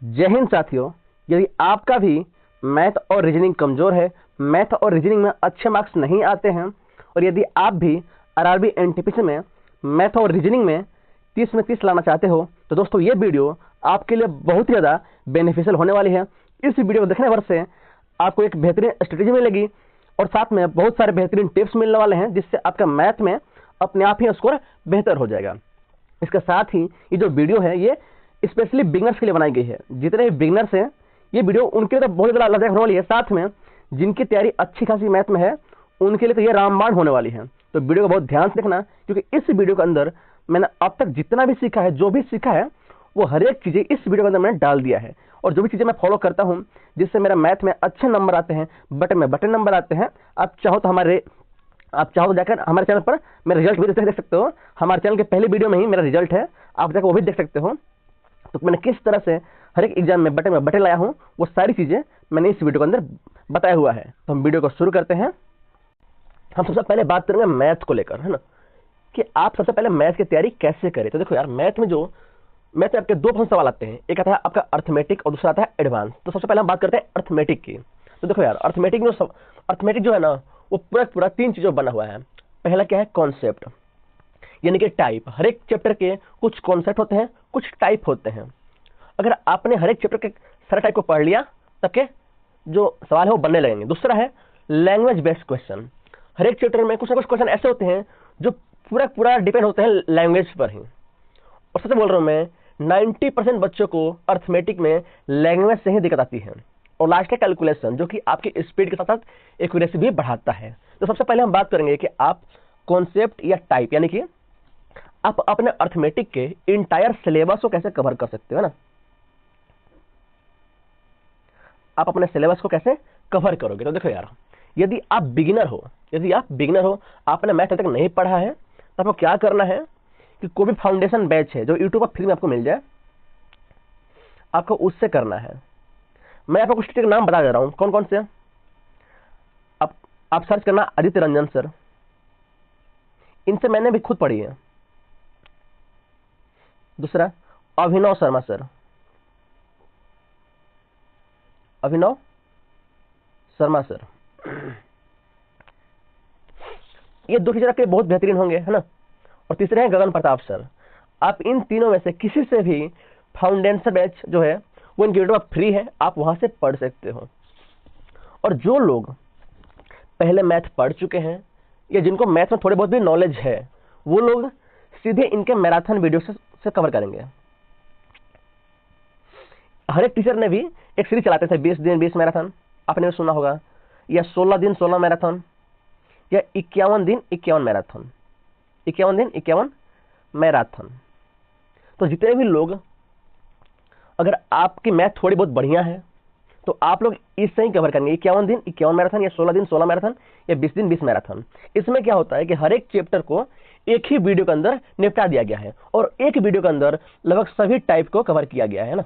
जय हिंद साथियों। यदि आपका भी मैथ और रीजनिंग कमजोर है, मैथ और रीजनिंग में अच्छे मार्क्स नहीं आते हैं, और यदि आप भी आरआरबी एनटीपीसी में मैथ और रीजनिंग में 30 में 30 लाना चाहते हो, तो दोस्तों ये वीडियो आपके लिए बहुत ही ज़्यादा बेनिफिशियल होने वाली है। इस वीडियो को देखने भर से आपको एक बेहतरीन स्ट्रेटेजी मिलेगी और साथ में बहुत सारे बेहतरीन टिप्स मिलने वाले हैं, जिससे आपका मैथ में अपने आप ही स्कोर बेहतर हो जाएगा। इसके साथ ही ये जो वीडियो है ये स्पेशली बिगनर्स के लिए बनाई गई है। जितने भी बिगनर्स हैं ये वीडियो उनके लिए तो बहुत ज़्यादा लाभदायक होने वाली है, साथ में जिनकी तैयारी अच्छी खासी मैथ में है उनके लिए तो ये रामबाण होने वाली है। तो वीडियो को बहुत ध्यान से देखना, क्योंकि इस वीडियो के अंदर मैंने अब तक जितना भी सीखा है, जो भी सीखा है, वो हर एक चीज़ें इस वीडियो के अंदर मैंने डाल दिया है। और जो भी चीज़ें मैं फॉलो करता हूँ जिससे मेरा मैथ में अच्छे नंबर आते हैं, बटन में बटन नंबर आते हैं, आप चाहो तो जाकर हमारे चैनल पर मेरा रिजल्ट भी देख सकते हो। हमारे चैनल के पहले वीडियो में ही मेरा रिजल्ट है, आप जाकर वो भी देख सकते हो। तो मैंने किस तरह से हर एक एग्जाम में बटन लाया हूँ, वो सारी चीज़ें मैंने इस वीडियो के अंदर बताया हुआ है। तो हम वीडियो को शुरू करते हैं। हम सबसे पहले बात करेंगे मैथ को लेकर, है ना, कि आप सबसे पहले मैथ की तैयारी कैसे करें। तो देखो यार, मैथ में आपके दो पसंद सवाल आते हैं, एक आता है आपका अर्थमेटिक और दूसरा आता है एडवांस। तो सबसे पहले हम बात करते हैं अर्थमेटिक की। तो देखो यार, अर्थमेटिक जो है ना, वो पूरा 3 चीज़ों बना हुआ है। पहला क्या है, कॉन्सेप्ट, यानी कि टाइप। हर एक चैप्टर के कुछ कॉन्सेप्ट होते हैं, कुछ टाइप होते हैं। अगर आपने हर एक चैप्टर के सारे टाइप को पढ़ लिया, तब के जो सवाल है वो बनने लगेंगे। दूसरा है लैंग्वेज बेस्ड क्वेश्चन। हर एक चैप्टर में कुछ ना कुछ क्वेश्चन ऐसे होते हैं जो पूरा डिपेंड होते हैं लैंग्वेज पर ही। और सच बोल रहा हूँ मैं, 90% बच्चों को अर्थमेटिक में लैंग्वेज से ही दिक्कत आती है। और लास्ट है कैलकुलेशन, जो कि आपकी स्पीड के साथ साथ एक्यूरेसी भी बढ़ाता है। तो सबसे पहले हम बात करेंगे कि आप कॉन्सेप्ट या टाइप, यानी कि आप अपने अर्थमेटिक के इंटायर सिलेबस को कैसे कवर कर सकते हो ना। आप अपने सिलेबस को कैसे कवर करोगे। तो देखो यार, यदि आप बिगिनर हो, आपने मैथ तक नहीं पढ़ा है, तो आपको क्या करना है कि कोई भी फाउंडेशन बैच है जो यूट्यूब पर फ्री में आपको मिल जाए, आपको उससे करना है। मैं आपको कुछ टीचर का नाम बता दे रहा हूं, कौन कौन से। आप सर्च करना आदित्य रंजन सर, इनसे मैंने भी खुद पढ़ी है। दूसरा अभिनव शर्मा सर, ये 2 टीचर आपके बहुत बेहतरीन होंगे, है ना। और तीसरे हैं गगन प्रताप सर। आप इन तीनों में से किसी से भी फाउंडेशन बैच जो है वो इनकी वीडियो फ्री है, आप वहां से पढ़ सकते हो। और जो लोग पहले मैथ पढ़ चुके हैं या जिनको मैथ में थोड़े बहुत भी नॉलेज है, वो लोग सीधे इनके मैराथन वीडियो से कवर करेंगे। हर एक टीचर ने भी एक सीरीज चलाते थे, 20 दिन 20 मैराथन, आपने सुना होगा, या 16 दिन 16 मैराथन, या 51 दिन 51 मैराथन, 51 दिन 51 मैराथन। तो जितने भी लोग, अगर आपकी मैथ थोड़ी बहुत बढ़िया है तो आप लोग इससे ही कवर करेंगे, 51 दिन 51 मैराथन, या 16 दिन 16 मैराथन, या 20 दिन 20 मैराथन। इसमें क्या होता है कि हर एक चैप्टर को एक ही वीडियो के अंदर निपटा दिया गया है, और एक वीडियो के अंदर लगभग सभी टाइप को कवर किया गया है ना।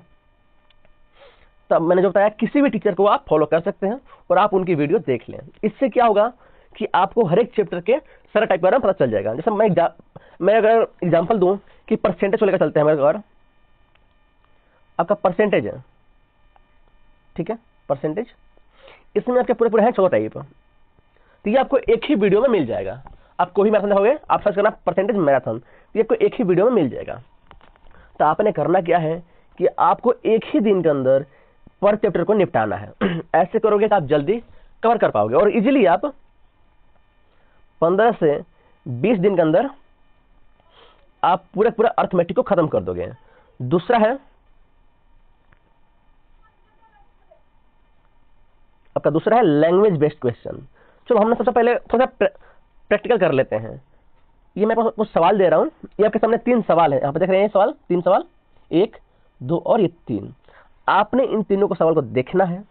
तब मैंने जो बताया, किसी भी टीचर को आप फॉलो कर सकते हैं और आप उनकी वीडियो देख लें। इससे क्या होगा कि आपको हर एक चैप्टर के सारे टाइप के बारे में पता चल जाएगा। जैसे मैं अगर एग्जांपल दूं कि परसेंटेज को लेकर चलते हैं, मेरे अगर आपका परसेंटेज है, ठीक है, परसेंटेज, इसमें आपके पूरे हैं 14 टाइप। तो ये आपको एक ही वीडियो में मिल जाएगा। आप कोई भी मैराथन देखोगे, आप सर्च करना परसेंटेज मैराथन, तो ये आपको एक ही वीडियो में मिल जाएगा। तो आपने करना क्या है कि आपको एक ही दिन के अंदर पर चैप्टर को निपटाना है। ऐसे करोगे तो आप जल्दी कवर कर पाओगे और इजीली आप 15 से 20 दिन के अंदर आप पूरा अर्थमेटिक को खत्म कर दोगे। दूसरा है लैंग्वेज बेस्ड क्वेश्चन। चलो हमने सबसे पहले थोड़ा सा प्रैक्टिकल कर लेते हैं। ये मैं कुछ सवाल दे रहा हूं, ये आपके सामने 3 सवाल है, यहां पर देख रहे हैं सवाल, 3 सवाल, 1 2 और ये 3। आपने इन तीनों को सवाल को देखना है,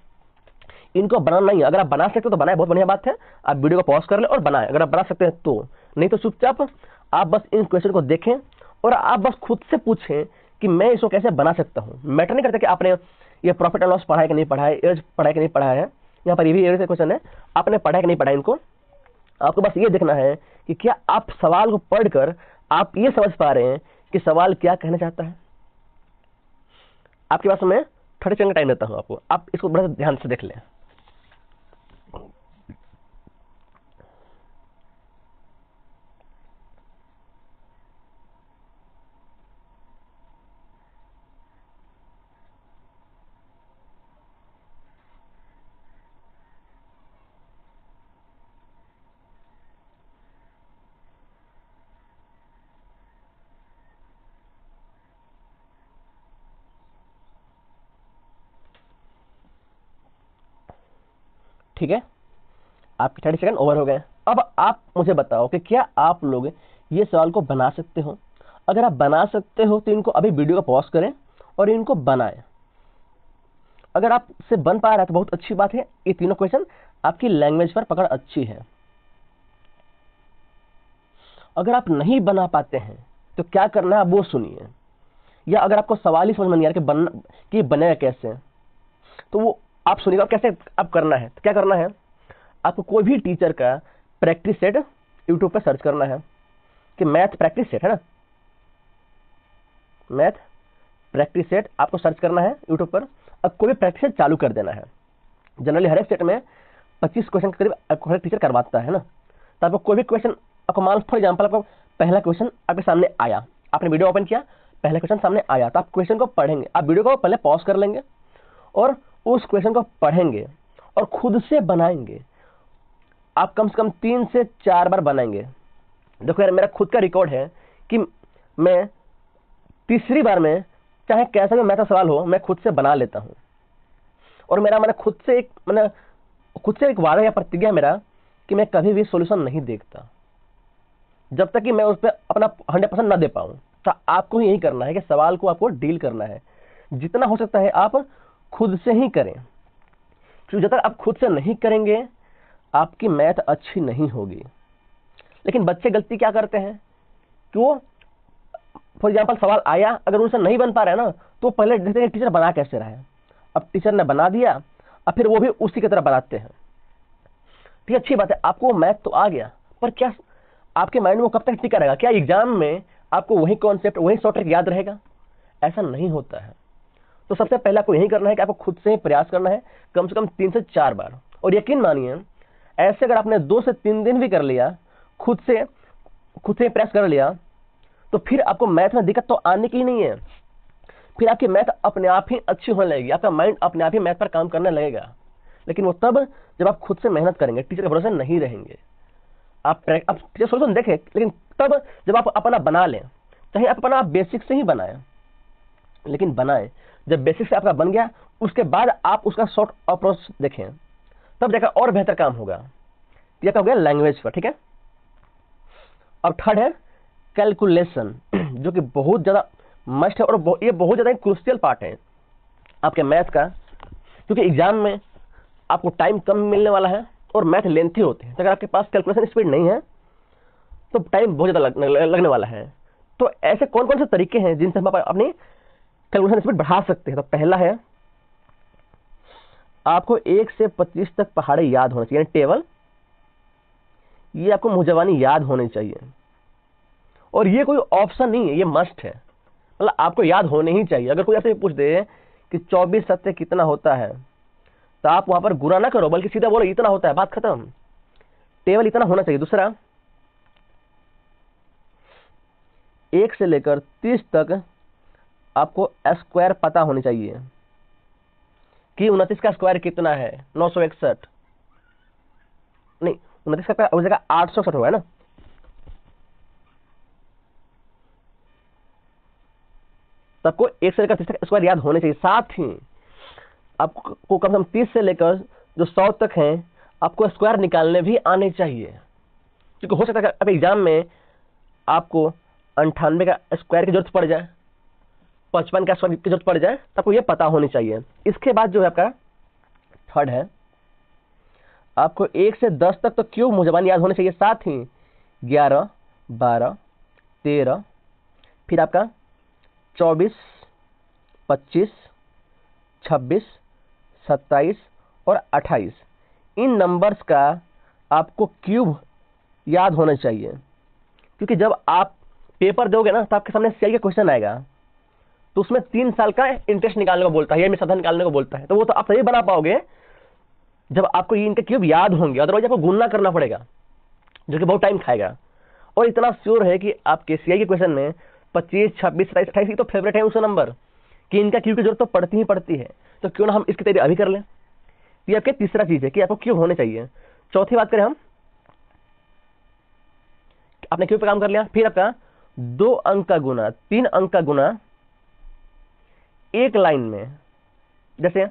इनको बनाना नहीं। अगर आप बना सकते हो तो बनाए, बहुत बढ़िया बात है, आप वीडियो को पॉज कर ले और बनाए, अगर आप बना सकते हैं तो। नहीं तो चुपचाप आप बस इन क्वेश्चन को देखें और आप बस खुद से पूछें कि मैं इसको कैसे बना सकता हूं। मैटर नहीं करता कि आपने ये प्रॉफिट एंड लॉस पढ़ा है कि नहीं पढ़ा है, एज पढ़ा है कि नहीं पढ़ा है, यहाँ पर ये भी एज क्वेश्चन है, आपने पढ़ा है कि नहीं पढ़ा है। इनको आपको बस ये देखना है कि क्या आप सवाल को पढ़कर आप ये समझ पा रहे हैं कि सवाल क्या कहना चाहता है। आपके पास में 30 सेकंड का टाइम देता हूं आपको, आप इसको बड़े ध्यान से देख लें। ठीक है, आपके 30 सेकंड ओवर हो गए। अब आप मुझे बताओ कि क्या आप लोग ये सवाल को बना सकते हो? अगर आप बना सकते हो तो इनको अभी वीडियो को पॉज करें और इनको बनाएं। अगर आपसे बन पा रहा है तो बहुत अच्छी बात है, ये तीनों क्वेश्चन आपकी लैंग्वेज पर पकड़ अच्छी है। अगर आप नहीं बना पाते हैं तो क्या करना है वो सुनिए, या अगर आपको सवाल ही समझ में नहीं आ रहा कि बनेगा कैसे, तो वो आप सुनिएगा कैसे आप करना है। तो क्या करना है, आपको कोई भी टीचर का प्रैक्टिस सेट यूट्यूब पर सर्च करना है कि मैथ प्रैक्टिस सेट है ना, मैथ प्रैक्टिस सेट आपको सर्च करना है यूट्यूब पर। अब कोई भी प्रैक्टिस सेट चालू कर देना है। जनरली हर एक सेट में 25 क्वेश्चन के करीब हर टीचर करवाता है ना, तो आपको कोई भी क्वेश्चन, आपको मान फॉर एग्जाम्पल आपको पहला क्वेश्चन आपके सामने आया, आपने वीडियो ओपन किया, पहला क्वेश्चन सामने आया, तो आप क्वेश्चन को पढ़ेंगे। आप वीडियो को पहले पॉज कर लेंगे और उस क्वेश्चन को पढ़ेंगे और खुद से बनाएंगे। आप कम से कम 3 से 4 बार बनाएंगे। देखो यार, मेरा खुद का रिकॉर्ड है कि मैं तीसरी बार में चाहे कैसा भी मैथ का सवाल हो, मैं खुद से बना लेता हूं। और मेरा मैंने खुद से एक वादा या प्रतिज्ञा मेरा कि मैं कभी भी सॉल्यूशन नहीं देखता जब तक कि मैं उस पर अपना 100% ना दे पाऊं। तो आपको ही यही करना है कि सवाल को आपको डील करना है, जितना हो सकता है आप खुद से ही करें, क्योंकि जब तक आप खुद से नहीं करेंगे आपकी मैथ अच्छी नहीं होगी। लेकिन बच्चे गलती क्या करते हैं कि वो फॉर एग्जाम्पल सवाल आया, अगर उनसे नहीं बन पा रहा है ना, तो पहले देखते हैं टीचर बना कैसे रहा है। अब टीचर ने बना दिया, अब फिर वो भी उसी की तरह बनाते हैं। ठीक, अच्छी बात है, आपको मैथ तो आ गया, पर क्या आपके माइंड में वो कब तक टिका रहेगा? क्या एग्जाम में आपको वही कॉन्सेप्ट, वही शॉर्ट ट्रिक याद रहेगा? ऐसा नहीं होता है। तो सबसे पहले आपको यही करना है कि आपको खुद से ही प्रयास करना है, कम से कम 3 से 4 बार। और यकीन मानिए, ऐसे अगर आपने 2 से 3 दिन भी कर लिया, खुद से प्रयास कर लिया, तो फिर आपको मैथ में दिक्कत तो आने की ही नहीं है। फिर आपकी मैथ अपने आप ही अच्छी होने लगेगी, आपका माइंड अपने आप ही मैथ पर काम करने लगेगा। लेकिन वो तब जब आप खुद से मेहनत करेंगे, टीचर के भरोसे नहीं रहेंगे। आप टीचर सॉल्यूशन देखें, लेकिन तब जब आप अपना बना लें, चाहे आप अपना बेसिक से ही बनाएं, लेकिन बनाएं। जब बेसिक से आपका बन गया, उसके बाद आप उसका शॉर्ट अप्रोच देखें, तब जाकर और बेहतर काम होगा। यह क्या हो गया लैंग्वेज पर, ठीक है। अब थर्ड है कैलकुलेशन, जो कि बहुत ज्यादा मस्ट है और ये बहुत ज्यादा क्रूशियल पार्ट है आपके मैथ का, क्योंकि एग्जाम में आपको टाइम कम मिलने वाला है और मैथ लेंथी होते हैं। तो अगर आपके पास कैलकुलेशन स्पीड नहीं है तो टाइम बहुत ज्यादा लगने वाला है। तो ऐसे कौन कौन से तरीके हैं जिनसे हम अपनी कैलकुलेशन स्पीड बढ़ा सकते हैं? तो पहला है, आपको 1 से 25 तक पहाड़े याद होने चाहिए, टेबल, ये आपको मुंहजबानी याद होनी चाहिए। और ये कोई ऑप्शन नहीं है, ये मस्ट है, मतलब आपको याद होने ही चाहिए। अगर कोई आपसे पूछ दे कि 24 सत्ते कितना होता है, तो आप वहां पर गुना ना करो, बल्कि सीधा बोलो इतना होता है, बात खत्म। टेबल इतना होना चाहिए। दूसरा, 1 से लेकर 30 तक आपको स्क्वायर पता होनी चाहिए कि 29 का स्क्वायर कितना है, 961 नहीं, 29 का उस जगह 861 होगा ना। सबको 1 से लेकर 30 तक स्क्वायर याद होने चाहिए। साथ ही आपको कम से कम 30 से लेकर जो 100 तक हैं, आपको स्क्वायर निकालने भी आने चाहिए, क्योंकि हो सकता है अब एग्जाम में आपको 98 का स्क्वायर की जरूरत पड़ जाए, 55 का स्क्वायर की जरूरत पड़ जाए, तो आपको ये पता होनी चाहिए। इसके बाद जो है आपका थर्ड है, आपको 1 से 10 तक तो क्यों मुंहजबानी याद होनी चाहिए, साथ ही 11, 12, 13, फिर आपका 24, 25, 26, 27 और 28, इन नंबर्स का आपको क्यूब याद होना चाहिए। क्योंकि जब आप पेपर दोगे ना, तो आपके सामने सीआई का क्वेश्चन आएगा, तो उसमें 3 साल का इंटरेस्ट निकालने को बोलता है या साधन निकालने को बोलता है। तो वो तो आप तभी बना पाओगे जब आपको ये इनके क्यूब याद होंगे, अदरवाइज आपको गुणना करना पड़ेगा जो कि बहुत टाइम खाएगा। और इतना श्योर है कि आपके सीआई के क्वेश्चन में 25, 26, 27, 28 तो फेवरेट है उसका नंबर कि इनका क्यूब की जरूरत तो पड़ती ही पड़ती है। तो क्यों ना हम इसकी तैयारी अभी कर लें। ये आपके तीसरा चीज है कि आपको क्यूब होने चाहिए। चौथी बात करें हम, आपने क्यूब पे काम कर लिया, फिर आपका 2 अंक का गुना 3 अंक का गुना एक लाइन में, जैसे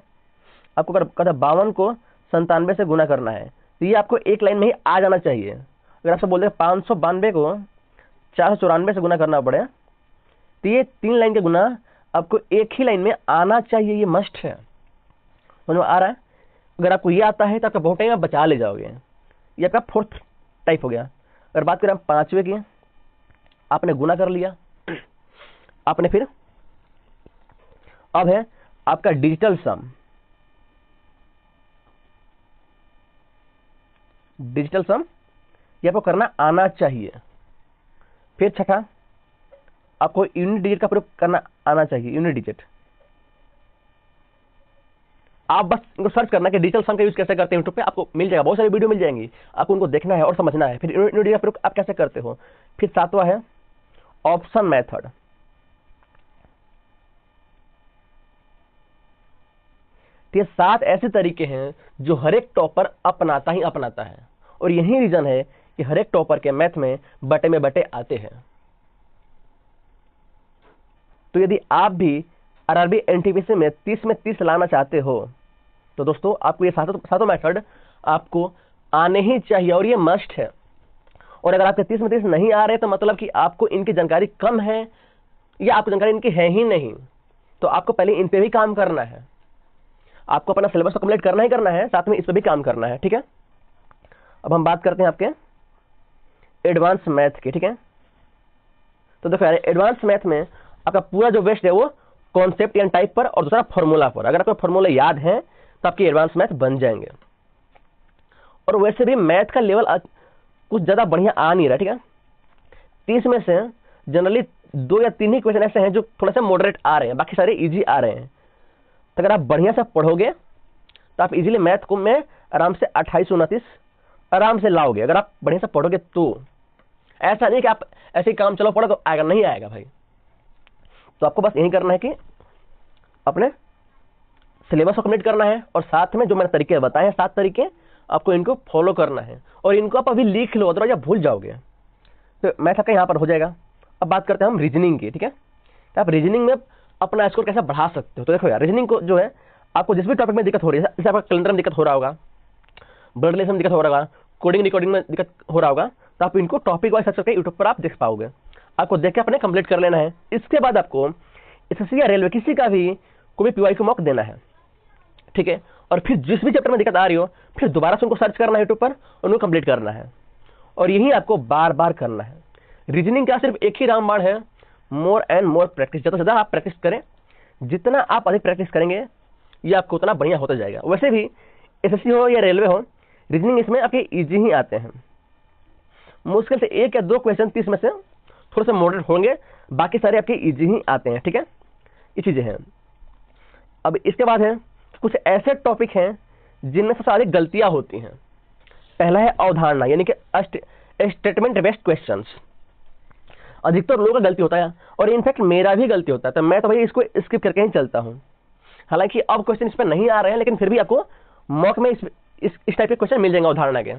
आपको कहता 52 को 97 से गुना करना है, तो ये आपको एक लाइन में ही आ जाना चाहिए। अगर आपसे बोल दे 592 को 494 से गुना करना पड़े, तो ये 3 लाइन के गुना आपको एक ही लाइन में आना चाहिए, ये मस्ट है। समझ में आ रहा है। अगर आपको ये आता है तो आपका बहुत टाइम आप बचा ले जाओगे। ये आपका फोर्थ टाइप हो गया। अगर बात करें हम 5वें की, आपने गुना कर लिया, आपने फिर अब है आपका डिजिटल सम। डिजिटल सम ये आपको करना आना चाहिए। फिर छठा, आपको यूनिट डिजिट का प्रयोग करना आना चाहिए। यूनिट डिजिट आप बस इनको सर्च करना कि डिजिटल सम का यूज कैसे करते हैं, यूट्यूब पे आपको मिल जाएगा, बहुत सारी वीडियो मिल जाएंगी, आपको उनको देखना है और समझना है। फिर यूनिट डिजिट का प्रयोग आप कैसे करते हो। फिर 7वां है ऑप्शन मेथड। ये 7 ऐसे तरीके हैं जो हर एक टॉपर अपनाता ही अपनाता है, और यही रीजन है कि हर एक टॉपर के मैथ में बटे में बटे आते हैं। तो यदि आप भी आरआरबी एनटीपीसी में 30 में 30 लाना चाहते हो तो दोस्तों आपको ये सातों मेथड आपको आने ही चाहिए, और ये मस्ट है। और अगर आपके 30 में 30 नहीं आ रहे तो मतलब कि आपको इनकी जानकारी कम है या आपको जानकारी इनकी है ही नहीं। तो आपको पहले इन पे भी काम करना है, आपको अपना सिलेबस तो कंप्लीट करना ही करना है, साथ में इस पे भी काम करना है। ठीक है, अब हम बात करते हैं आपके एडवांस मैथ की। ठीक है, तो देखो यार, एडवांस मैथ में आपका पूरा जो वेस्ट है वो कॉन्सेप्ट या टाइप पर और दूसरा फॉर्मूला पर। अगर आपको फॉर्मूला याद है तो आपकी एडवांस मैथ बन जाएंगे। और वैसे भी मैथ का लेवल कुछ ज्यादा बढ़िया आ नहीं रहा। ठीक है, 30 में से जनरली 2 या 3 ही क्वेश्चन ऐसे हैं जो थोड़ा सा मॉडरेट आ रहे हैं, बाकी सारे इजी आ रहे हैं। तो अगर आप बढ़िया से पढ़ोगे तो आप इजीली मैथ को में आराम से 28, 29 आराम से लाओगे। अगर आप बढ़िया से पढ़ोगे तो ऐसा नहीं कि आप ऐसे ही काम चलो पढ़ो तो आएगा, नहीं आएगा भाई। तो आपको बस यही करना है कि अपने सिलेबस को कंप्लीट करना है, और साथ में जो मैंने तरीके बताए हैं 7 तरीके, आपको इनको फॉलो करना है। और इनको आप अभी लिख लो, अदरवाइज आप भूल जाओगे। तो मैथ आपका यहाँ पर हो जाएगा। अब बात करते हैं हम रीजनिंग की। ठीक है, तो आप रीजनिंग में अपना स्कोर कैसे बढ़ा सकते हो। तो देखो यार, रीजनिंग को जो है आपको जिस भी टॉपिक में दिक्कत हो रही है, जैसे आपका कैलेंडर में दिक्कत हो रहा होगा, ब्लड रिलेशन में दिक्कत हो रहा होगा, कोडिंग रिकॉर्डिंग में दिक्कत हो रहा होगा, तो आप इनको टॉपिक वाइज सर्च करके यूट्यूब पर आप देख पाओगे। आपको देख के अपने कंप्लीट कर लेना है। इसके बाद आपको एसएससी या रेलवे किसी का भी कोई भी पीवाई को मॉक देना है। ठीक है, और फिर जिस भी चैप्टर में दिक्कत आ रही हो फिर दोबारा से उनको सर्च करना है यूट्यूब पर, उनको कंप्लीट करना है। और यही आपको बार बार करना है। रीजनिंग का सिर्फ एक ही रामबाण है, मोर एंड मोर प्रैक्टिस। ज्यादा से ज्यादा आप प्रैक्टिस करें, जितना आप अधिक प्रैक्टिस करेंगे ये आपको उतना बढ़िया होता जाएगा। वैसे भी एसएससी हो या रेलवे हो, रीजनिंग इसमें आपके इजी ही आते हैं। मुश्किल से 1 या 2 क्वेश्चन 30 में से थोड़े से मॉडरेट होंगे, बाकी सारे आपके इजी ही आते हैं। ठीक है, ये चीजें हैं। अब इसके बाद है कुछ ऐसे टॉपिक हैं जिनमें सबसे अधिक गलतियां होती हैं। पहला है अवधारणा, यानी कि स्टेटमेंट बेस्ड क्वेश्चंस। अधिकतर लोगों का गलती होता है, और इनफैक्ट मेरा भी गलती होता है। तो मैं तो भाई इसको स्किप करके ही चलता हूं। हालांकि अब क्वेश्चन इस पर नहीं आ रहे हैं, लेकिन फिर भी आपको मॉक में इस टाइप के क्वेश्चन मिल जाएंगे अवधारणा के।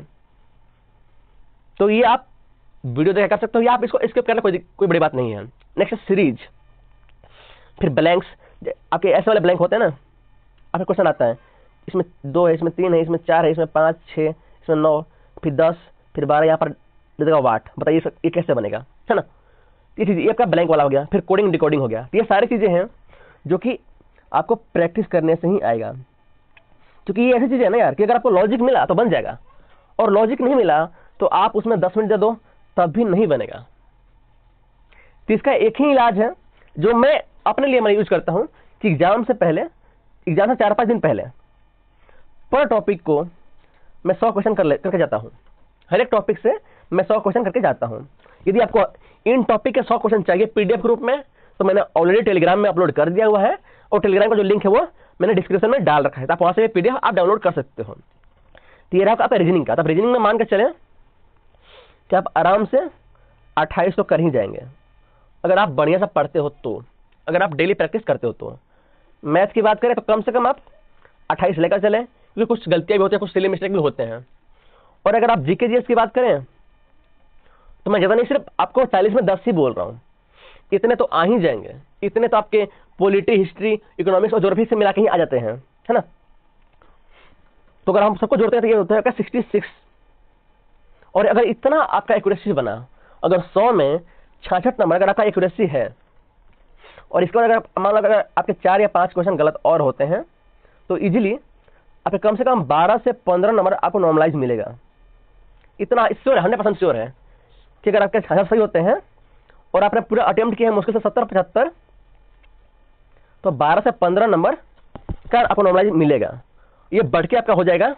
तो ये आप वीडियो देख कर सकते हो, या आप इसको स्किप करना कोई बड़ी बात नहीं है। नेक्स्ट सीरीज, फिर ब्लैंक्स। आपके ऐसे वाले ब्लैंक होते हैं ना, आपका क्वेश्चन आता है इसमें 2 है, इसमें 3 है, इसमें 4 है, इसमें 5, 6, इसमें 9, फिर 10, फिर 12, यहाँ पर दे देगा वाट। बताइए ये कैसे बनेगा, है ना। ये चीज ये आपका ब्लैंक वाला हो गया। फिर कोडिंग डिकोडिंग हो गया। ये सारी चीजें हैं जो कि आपको प्रैक्टिस करने से ही आएगा। क्योंकि ये ऐसी चीज है ना यार कि अगर आपको लॉजिक मिला तो बन जाएगा, और लॉजिक नहीं मिला तो आप उसमें 10 मिनट दे दो तब भी नहीं बनेगा। तो इसका एक ही इलाज है जो मैं अपने लिए मैं यूज करता हूं कि एग्जाम से 4-5 दिन पहले पर टॉपिक को मैं 100 क्वेश्चन करके जाता हूं। हर एक टॉपिक से मैं 100 क्वेश्चन करके जाता हूं। यदि आपको इन टॉपिक के 100 क्वेश्चन चाहिए पीडीएफ ग्रुप में, तो मैंने ऑलरेडी टेलीग्राम में अपलोड कर दिया हुआ है, और टेलीग्राम का जो लिंक है वो मैंने डिस्क्रिप्शन में डाल रखा है, तो आप वहां से पीडीएफ आप डाउनलोड कर सकते हो। तो ये रहा आपका रीजनिंग का। तो आप रीजनिंग में मान के चलें कि आप आराम से 28 तो कर ही जाएंगे, अगर आप बढ़िया से पढ़ते हो तो, अगर आप डेली प्रैक्टिस करते हो तो। मैथ की बात करें तो कम से कम आप 28 लेकर चलें, क्योंकि कुछ गलतियां भी होती हैं, कुछ सिली मिस्टेक भी होते हैं। और अगर आप जीके जीएस की बात करें तो मैं ज़्यादा नहीं, सिर्फ आपको 40 में 10 ही बोल रहा हूँ, इतने तो आ ही जाएंगे। इतने तो आपके पॉलिटी, हिस्ट्री, इकोनॉमिक्स और ज्योग्राफी से मिला के ही आ जाते हैं, है ना। तो अगर हम सबको जोड़ते हैं तो ये होता है आपका 66। और अगर इतना आपका एक्यूरेसी बना, अगर 100 में 66 नंबर अगर आपका एक्यूरेसी है, और इसके बाद अगर मान लो अगर आपके 4 या 5 क्वेश्चन गलत और होते हैं, तो इजीली आपके कम से कम 12 से 15 नंबर आपको नॉर्मलाइज मिलेगा। इतना श्योर है, 100% श्योर है कि अगर आपके 66 सही होते हैं और आपने पूरा अटेम्प्ट किया है मुश्किल से 70-75, तो 12 से 15 नंबर का आपको नॉर्मलाइज मिलेगा। ये बढ़ के आपका हो जाएगा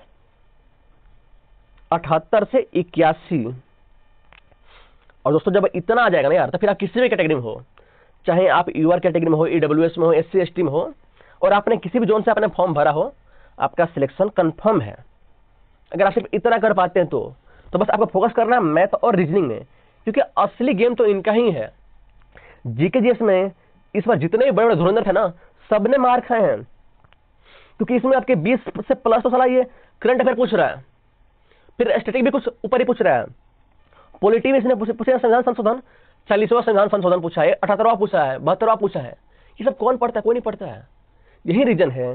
78 से 81। और दोस्तों जब इतना आ जाएगा ना यार, तो फिर आप किसी भी कैटेगरी में हो, चाहे आप यूआर कैटेगरी में हो, ईडब्ल्यूएस में हो, एससी एसटी में हो, और आपने किसी भी जोन से आपने फॉर्म भरा हो, आपका सिलेक्शन कंफर्म है। अगर आप सिर्फ इतना कर पाते हैं तो बस आपको फोकस करना है मैथ और रीजनिंग में, क्योंकि असली गेम तो इनका ही है। जीके जीएस में इस बार जितने भी बड़े बड़े धुरंधर थे ना, सबने मार खाए हैं, क्योंकि इसमें आपके 20 से प्लस तो साला ये करंट अफेयर पूछ रहा है, फिर स्टैटिक भी कुछ ऊपर ही पूछ रहा है, पॉलिटी में इसने पूछा संविधान संशोधन, 40वां संविधान संशोधन पूछा है, 78वां पूछा है, 72वां पूछा है। ये सब कौन पढ़ता है? कोई नहीं पढ़ता है। यही रीजन है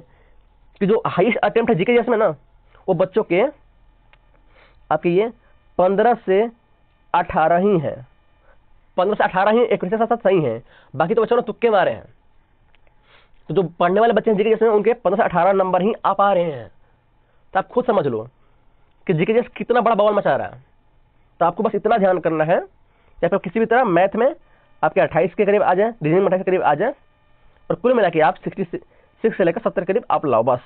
कि जो हाईएस्ट अटेम्प्ट है जीके जीएस में ना, वो बच्चों के आपके ये 15 से 18 ही है। 15 से 18 ही एक साथ सही है, बाकी तो बच्चों ने तुक्के मारे हैं। तो जो पढ़ने वाले बच्चे हैं जीके जीएस में, उनके 15 से 18 नंबर ही आ पा रहे हैं। तो आप खुद समझ लो कि जीके जीएस कितना बड़ा बवाल मचा रहा है। तो आपको बस इतना ध्यान करना है कि आप किसी भी तरह मैथ में आपके 28 के करीब आ जाए, रीजनिंग में 28 के करीब आ जाए, और कुल मिला के आप 66 से लेकर 70 के करीब आप लाओ बस।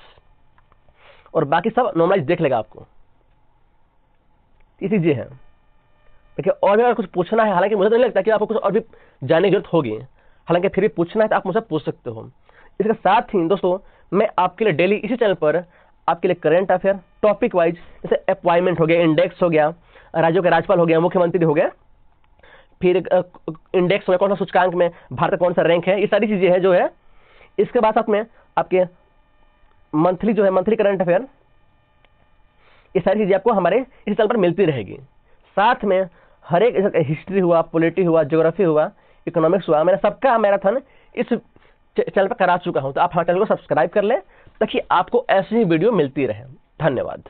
और बाकी सब नॉर्मलाइज देख लेगा आपको। इसी चीज है। देखिए और भी अगर कुछ पूछना है, हालांकि मुझे तो नहीं लगता कि आपको कुछ और भी जानने की जरूरत होगी, हालांकि फिर भी पूछना है तो आप मुझसे पूछ सकते हो। इसके साथ ही दोस्तों मैं आपके लिए डेली इसी चैनल पर आपके लिए करंट अफेयर टॉपिक वाइज, जैसे अपॉइंटमेंट हो गया, इंडेक्स हो गया, राज्यों के राज्यपाल हो गया, मुख्यमंत्री हो गया, फिर इंडेक्स हो गया, कौन सा सूचकांक में भारत का कौन सा रैंक है, ये सारी चीजें हैं जो है। इसके बाद साथ में आपके मंथली जो है, मंथली करंट अफेयर, ये सारी चीजें आपको हमारे इस चैनल पर मिलती रहेगी। साथ में हर एक हिस्ट्री हुआ, पॉलिटी हुआ, ज्योग्राफी हुआ, इकोनॉमिक्स हुआ, मैंने सबका मैराथन इस चैनल पर करा चुका हूं। तो आप हमारे चैनल को सब्सक्राइब कर लें ताकि आपको ऐसी ही वीडियो मिलती रहे। धन्यवाद।